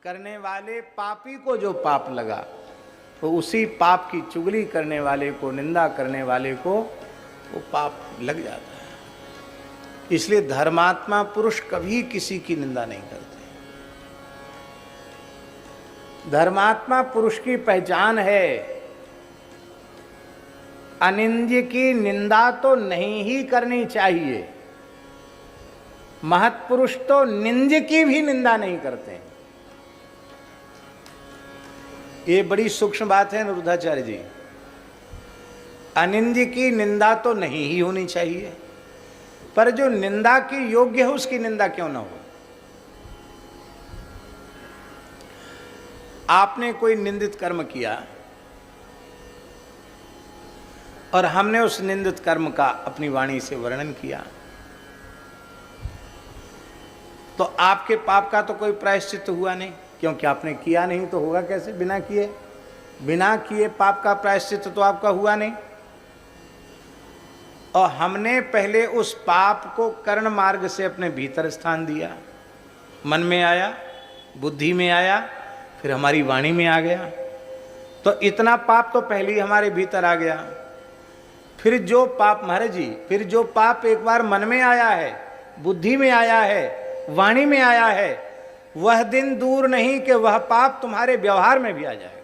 करने वाले पापी को जो पाप लगा तो उसी पाप की चुगली करने वाले को, निंदा करने वाले को वो पाप लग जाता है। इसलिए धर्मात्मा पुरुष कभी किसी की निंदा नहीं करते। धर्मात्मा पुरुष की पहचान है अनिंद्य की निंदा तो नहीं ही करनी चाहिए। महत्पुरुष तो निंद्य की भी निंदा नहीं करते हैं। ये बड़ी सूक्ष्म बात है निरुद्धाचार्य जी। अनिंद्य की निंदा तो नहीं ही होनी चाहिए, पर जो निंदा की योग्य है उसकी निंदा क्यों ना हो। आपने कोई निंदित कर्म किया और हमने उस निंदित कर्म का अपनी वाणी से वर्णन किया, तो आपके पाप का तो कोई प्रायश्चित हुआ नहीं, क्योंकि आपने किया नहीं तो होगा कैसे। बिना किए पाप का प्रायश्चित तो आपका हुआ नहीं। और हमने पहले उस पाप को कर्ण मार्ग से अपने भीतर स्थान दिया, मन में आया, बुद्धि में आया, फिर हमारी वाणी में आ गया। तो इतना पाप तो पहले ही हमारे भीतर आ गया। फिर जो पाप, महाराज जी, फिर जो पाप एक बार मन में आया है, बुद्धि में आया है, वाणी में आया है, वह दिन दूर नहीं कि वह पाप तुम्हारे व्यवहार में भी आ जाएगा।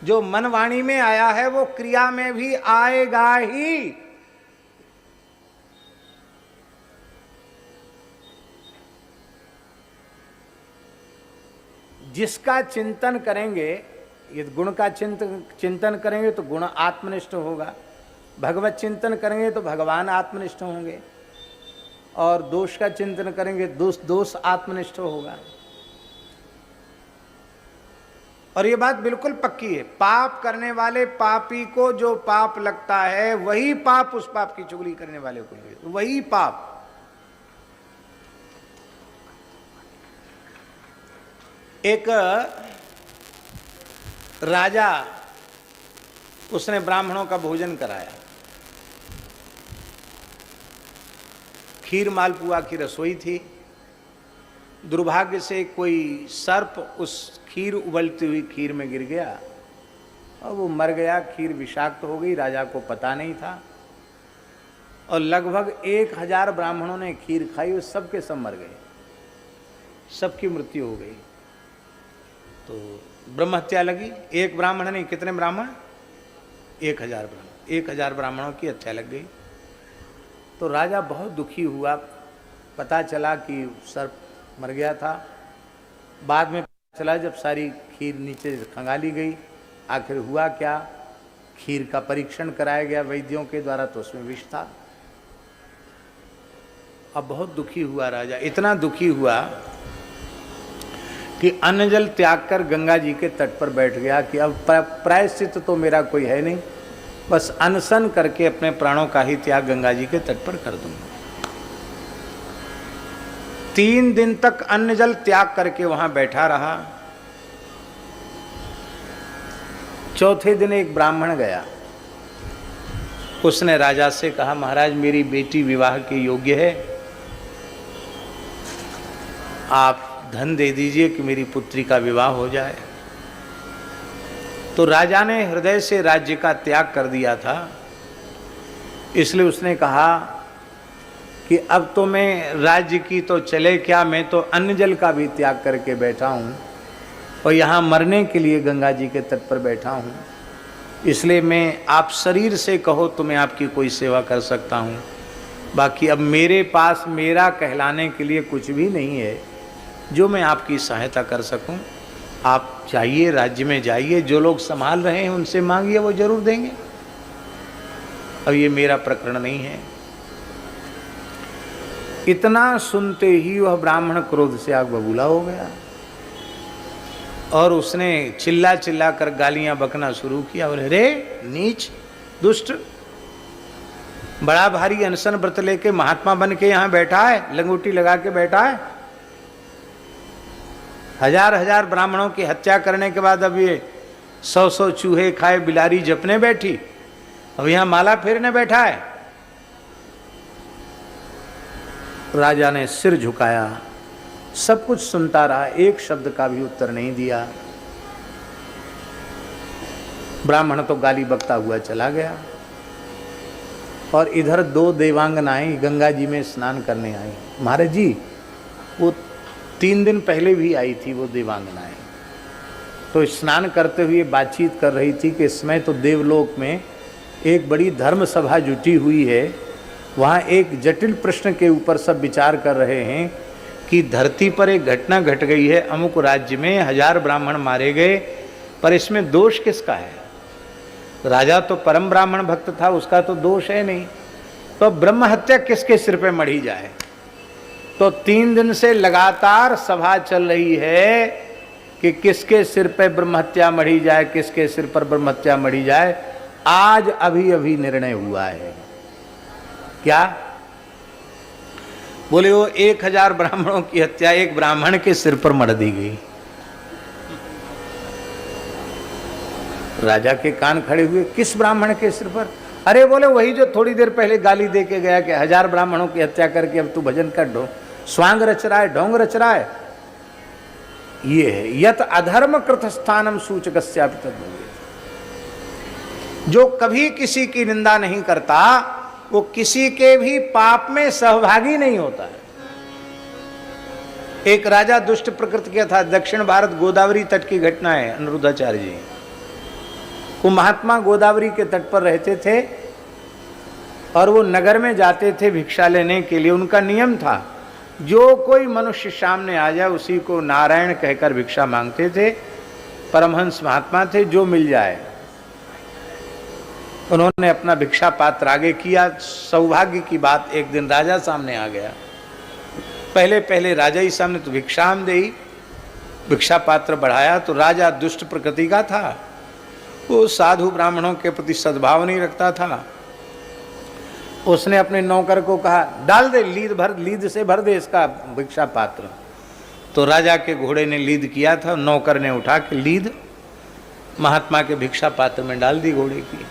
जो मन वाणी में आया है वो क्रिया में भी आएगा ही। जिसका चिंतन करेंगे, ये गुण का चिंतन करेंगे तो गुण आत्मनिष्ठ होगा, भगवत चिंतन करेंगे तो भगवान आत्मनिष्ठ होंगे, और दोष का चिंतन करेंगे दोष आत्मनिष्ठ होगा। और ये बात बिल्कुल पक्की है। पाप करने वाले पापी को जो पाप लगता है वही पाप उस पाप की चुगली करने वाले को लगेगा, वही पाप। एक राजा, उसने ब्राह्मणों का भोजन कराया, खीर मालपुआ की रसोई थी। दुर्भाग्य से कोई सर्प उस खीर, उबलती हुई खीर में गिर गया और वो मर गया। खीर विषाक्त हो गई, राजा को पता नहीं था। और लगभग 1000 ब्राह्मणों ने खीर खाई, वो सब के सब मर गए, सबकी मृत्यु हो गई। तो ब्रह्म हत्या लगी। एक ब्राह्मण नहीं, कितने ब्राह्मण? 1000 ब्राह्मण, 1000 ब्राह्मणों की हत्या लग गई। तो राजा बहुत दुखी हुआ। पता चला कि सर्प मर गया था। बाद में पता चला जब सारी खीर नीचे खंगाली गई, आखिर हुआ क्या। खीर का परीक्षण कराया गया वैद्यों के द्वारा, तो उसमें विष था। अब बहुत दुखी हुआ राजा, इतना दुखी हुआ कि अन्न जल त्याग कर गंगा जी के तट पर बैठ गया कि अब प्रायश्चित तो मेरा कोई है नहीं, बस अनशन करके अपने प्राणों का ही त्याग गंगा जी के तट पर कर दूंगा। 3 दिन तक अन्न जल त्याग करके वहां बैठा रहा। चौथे दिन एक ब्राह्मण गया, उसने राजा से कहा, महाराज मेरी बेटी विवाह के योग्य है, आप धन दे दीजिए कि मेरी पुत्री का विवाह हो जाए। तो राजा ने हृदय से राज्य का त्याग कर दिया था, इसलिए उसने कहा कि अब तो मैं राज्य की तो चले क्या, मैं तो अन्न जल का भी त्याग करके बैठा हूँ और यहाँ मरने के लिए गंगा जी के तट पर बैठा हूँ। इसलिए मैं, आप शरीर से कहो तो मैं आपकी कोई सेवा कर सकता हूँ, बाकी अब मेरे पास मेरा कहलाने के लिए कुछ भी नहीं है जो मैं आपकी सहायता कर सकूं। आप चाहिए राज्य में जाइए, जो लोग संभाल रहे हैं उनसे मांगिए, वो जरूर देंगे। अब ये मेरा प्रकरण नहीं है। इतना सुनते ही वह ब्राह्मण क्रोध से आग बबूला हो गया और उसने चिल्ला चिल्ला कर गालियां बकना शुरू किया। और रे नीच, दुष्ट, बड़ा भारी अनशन व्रत लेके महात्मा बन के यहाँ बैठा है, लंगोटी लगा के बैठा है। 1000 ब्राह्मणों की हत्या करने के बाद अब ये 100 चूहे खाए बिलारी जपने बैठी, अब यहाँ माला फेरने बैठा है। राजा ने सिर झुकाया, सब कुछ सुनता रहा, एक शब्द का भी उत्तर नहीं दिया। ब्राह्मण तो गाली बकता हुआ चला गया। और इधर 2 देवांगनाएं गंगा जी में स्नान करने आई। महाराज जी, वो 3 दिन पहले भी आई थी वो देवांगनाएं, तो स्नान करते हुए बातचीत कर रही थी कि इसमें तो देवलोक में एक बड़ी धर्म सभा जुटी हुई है, वहाँ एक जटिल प्रश्न के ऊपर सब विचार कर रहे हैं कि धरती पर एक घटना घट गई है, अमुक राज्य में 1000 ब्राह्मण मारे गए, पर इसमें दोष किसका है? राजा तो परम ब्राह्मण भक्त था, उसका तो दोष है नहीं, तो ब्रह्म हत्या किसके सिर पे मढ़ी जाए? तो 3 दिन से लगातार सभा चल रही है कि किसके सिर पे ब्रह्म हत्या मढ़ी जाए, किसके सिर पर ब्रह्म हत्या मढ़ी जाए। आज अभी अभी निर्णय हुआ है। क्या? बोले वो 1000 ब्राह्मणों की हत्या एक ब्राह्मण के सिर पर मढ़ दी गई। राजा के कान खड़े हुए, किस ब्राह्मण के सिर पर? अरे बोले वही जो थोड़ी देर पहले गाली दे के गया कि 1000 ब्राह्मणों की हत्या करके अब तू भजन कर दो, स्वांग रच रहा है, ढोंग रच रहा है। ये है यत अधर्म कृत स्थानम सूचकस्यापि तद्भवेत्। जो कभी किसी की निंदा नहीं करता वो किसी के भी पाप में सहभागी नहीं होता है। एक राजा दुष्ट प्रकृति का था, दक्षिण भारत गोदावरी तट की घटना है। अनिरुद्धाचार्य जी वो महात्मा गोदावरी के तट पर रहते थे और वो नगर में जाते थे भिक्षा लेने के लिए। उनका नियम था जो कोई मनुष्य सामने आ जाए उसी को नारायण कहकर भिक्षा मांगते थे। परमहंस महात्मा थे, जो मिल जाए। उन्होंने अपना भिक्षा पात्र आगे किया। सौभाग्य की बात, एक दिन राजा सामने आ गया। पहले पहले राजा ही सामने तो भिक्षाम दे, भिक्षा पात्र बढ़ाया तो राजा दुष्ट प्रकृति का था, वो साधु ब्राह्मणों के प्रति सद्भाव नहीं रखता था। उसने अपने नौकर को कहा डाल दे, लीद से भर दे इसका भिक्षा पात्र। तो राजा के घोड़े ने लीद किया था, नौकर ने उठा के लीद महात्मा के भिक्षा पात्र में डाल दी घोड़े की।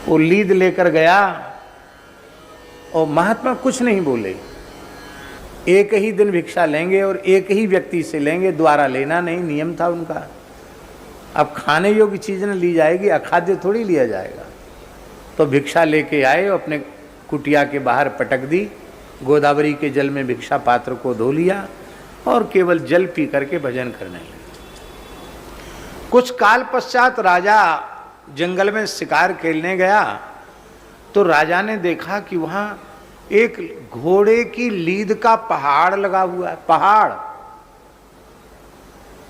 वो लीद लेकर गया और महात्मा कुछ नहीं बोले। एक ही दिन भिक्षा लेंगे और एक ही व्यक्ति से लेंगे, द्वारा लेना नहीं, नियम था उनका। अब खाने योग्य चीज न ली जाएगी, अखाद्य थोड़ी लिया जाएगा। तो भिक्षा लेके आए, अपने कुटिया के बाहर पटक दी, गोदावरी के जल में भिक्षा पात्र को धो लिया और केवल जल पी करके भजन करने लगे। कुछ काल पश्चात राजा जंगल में शिकार खेलने गया तो राजा ने देखा कि वहां एक घोड़े की लीद का पहाड़ लगा हुआ है। पहाड़।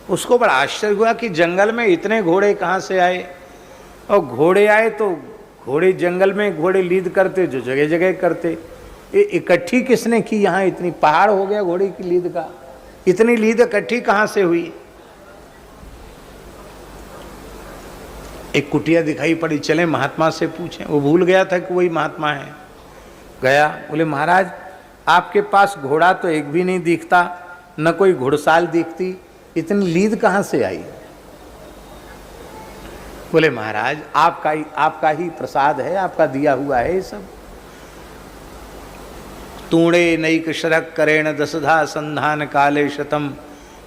उसको बड़ा आश्चर्य हुआ कि जंगल में इतने घोड़े कहाँ से आए। और घोड़े आए तो घोड़े जंगल में घोड़े लीद करते जो जगह जगह करते, ये इकट्ठी किसने की? यहाँ इतनी पहाड़ हो गया घोड़े की लीद का। इतनी लीद इकट्ठी कहाँ से हुई? एक कुटिया दिखाई पड़ी, चले महात्मा से पूछें। वो भूल गया था कि वही महात्मा है। गया, बोले महाराज आपके पास घोड़ा तो एक भी नहीं दिखता, न कोई घुड़साल दिखती, इतनी लीद कहाँ से आई? बोले महाराज आपका ही प्रसाद है, आपका दिया हुआ है ये सब। तूणे नैक शरक करेण दशधा संधान काले शतम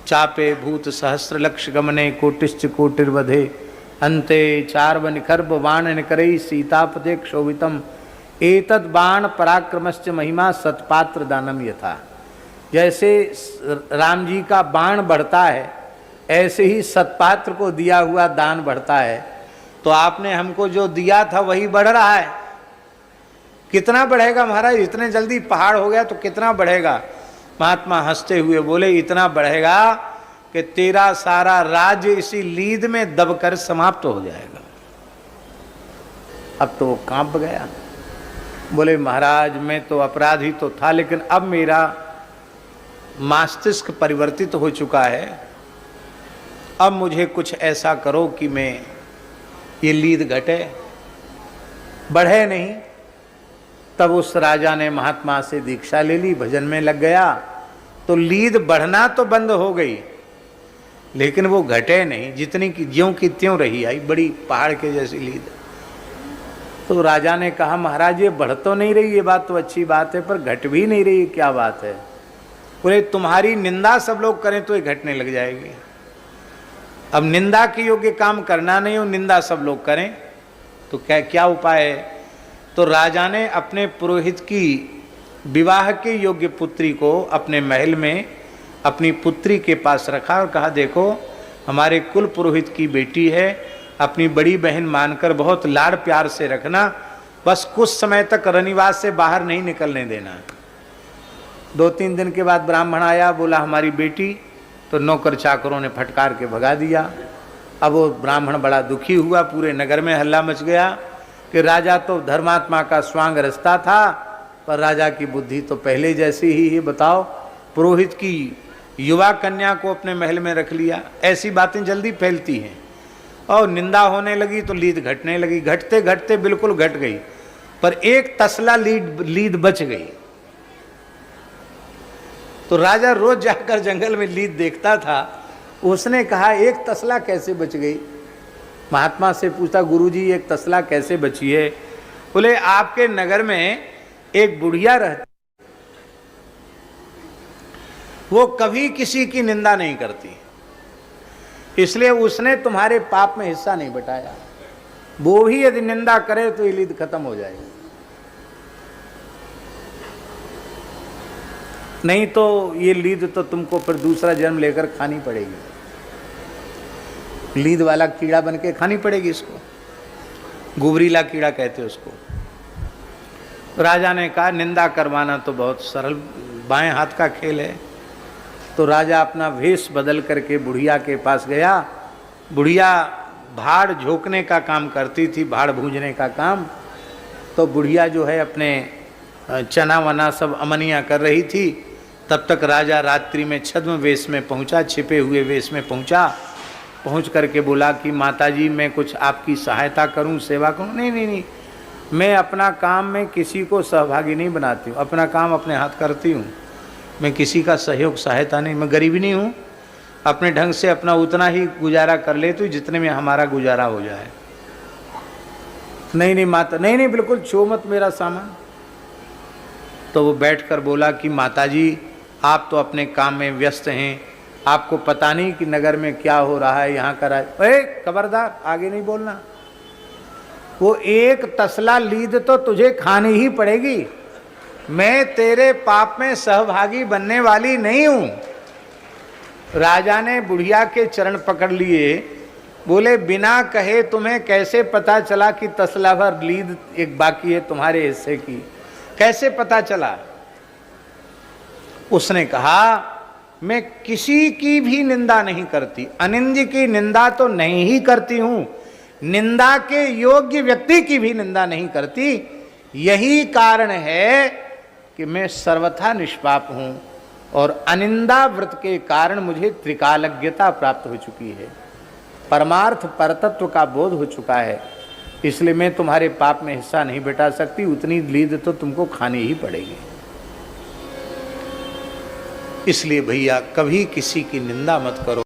चापे भूत सहस्र लक्ष गमने कोटिश्च कोटिर्वधे अंते चार्व निखर्ब बाण निकरई सीतापते क्षोभितम एतद बाण पराक्रमश्च महिमा सतपात्र दानम यथा। जैसे राम जी का बाण बढ़ता है ऐसे ही सतपात्र को दिया हुआ दान बढ़ता है। तो आपने हमको जो दिया था वही बढ़ रहा है। कितना बढ़ेगा महाराज? इतने जल्दी पहाड़ हो गया तो कितना बढ़ेगा? महात्मा हंसते हुए बोले इतना बढ़ेगा कि तेरा सारा राज्य इसी लीद में दबकर समाप्त हो जाएगा। अब तो वो कांप गया। बोले महाराज मैं तो अपराधी तो था, लेकिन अब मेरा मस्तिष्क परिवर्तित हो चुका है। अब मुझे कुछ ऐसा करो कि मैं ये लीद घटे, बढ़े नहीं। तब उस राजा ने महात्मा से दीक्षा ले ली, भजन में लग गया। तो लीद बढ़ना तो बंद हो गई, लेकिन वो घटे नहीं, जितनी की ज्यों की त्यों रही आई, बड़ी पहाड़ के जैसी लीद। तो राजा ने कहा महाराज ये बढ़ तो नहीं रही, ये बात तो अच्छी बात है, पर घट भी नहीं रही, क्या बात है? बोले तुम्हारी निंदा सब लोग करें तो ये घटने लग जाएगी। अब निंदा के योग्य काम करना नहीं हो, निंदा सब लोग करें तो क्या उपाय है? तो राजा ने अपने पुरोहित की विवाह के योग्य पुत्री को अपने महल में अपनी पुत्री के पास रखा और कहा देखो हमारे कुल पुरोहित की बेटी है, अपनी बड़ी बहन मानकर बहुत लाड़ प्यार से रखना, बस कुछ समय तक रनिवास से बाहर नहीं निकलने देना। 2-3 दिन के बाद ब्राह्मण आया, बोला हमारी बेटी, तो नौकर चाकरों ने फटकार के भगा दिया। अब वो ब्राह्मण बड़ा दुखी हुआ, पूरे नगर में हल्ला मच गया कि राजा तो धर्मात्मा का स्वांग रचता था, पर राजा की बुद्धि तो पहले जैसी ही है। बताओ, पुरोहित की युवा कन्या को अपने महल में रख लिया। ऐसी बातें जल्दी फैलती हैं और निंदा होने लगी तो लीद घटने लगी। घटते घटते बिल्कुल घट गई, पर एक तसला लीद बच गई। तो राजा रोज जाकर जंगल में लीद देखता था। उसने कहा एक तसला कैसे बच गई? महात्मा से पूछा गुरुजी एक तसला कैसे बची है? बोले आपके नगर में एक बुढ़िया रहती, वो कभी किसी की निंदा नहीं करती, इसलिए उसने तुम्हारे पाप में हिस्सा नहीं बटाया। वो भी यदि निंदा करे तो ये लीद खत्म हो जाएगी, नहीं तो ये लीद तो तुमको फिर दूसरा जन्म लेकर खानी पड़ेगी। लीद वाला कीड़ा बन के खानी पड़ेगी इसको, गुबरीला कीड़ा कहते उसको। राजा ने कहा निंदा करवाना तो बहुत सरल बाएं हाथ का खेल है। तो राजा अपना वेश बदल करके बुढ़िया के पास गया। बुढ़िया भाड़ झोंकने का काम करती थी, भाड़ भूंजने का काम। तो बुढ़िया जो है अपने चना वना सब अमनिया कर रही थी। तब तक राजा रात्रि में छद्म वेश में पहुंचा, छिपे हुए वेश में पहुंचा। पहुंच करके बोला कि माताजी मैं कुछ आपकी सहायता करूं, सेवा करूं? नहीं नहीं नहीं, मैं अपना काम में किसी को सहभागी नहीं बनाती हूँ, अपना काम अपने हाथ करती हूँ, मैं किसी का सहयोग सहायता नहीं, मैं गरीब नहीं हूँ, अपने ढंग से अपना उतना ही गुजारा कर लेती हूँ जितने में हमारा गुजारा हो जाए। नहीं नहीं माता, नहीं नहीं बिल्कुल छो मत मेरा सामान। तो वो बैठकर बोला कि माताजी आप तो अपने काम में व्यस्त हैं, आपको पता नहीं कि नगर में क्या हो रहा है, यहाँ का खबरदार आगे नहीं बोलना। वो एक तसला लीद तो तुझे खानी ही पड़ेगी, मैं तेरे पाप में सहभागी बनने वाली नहीं हूं। राजा ने बुढ़िया के चरण पकड़ लिए, बोले बिना कहे तुम्हें कैसे पता चला कि तसला भर लीद एक बाकी है तुम्हारे हिस्से की, कैसे पता चला? उसने कहा मैं किसी की भी निंदा नहीं करती, अनिंद्य की निंदा तो नहीं ही करती हूं, निंदा के योग्य व्यक्ति की भी निंदा नहीं करती। यही कारण है कि मैं सर्वथा निष्पाप हूं और अनिंदा व्रत के कारण मुझे त्रिकालज्ञता प्राप्त हो चुकी है, परमार्थ परतत्व का बोध हो चुका है, इसलिए मैं तुम्हारे पाप में हिस्सा नहीं बटा सकती, उतनी लीद तो तुमको खानी ही पड़ेगी। इसलिए भैया कभी किसी की निंदा मत करो।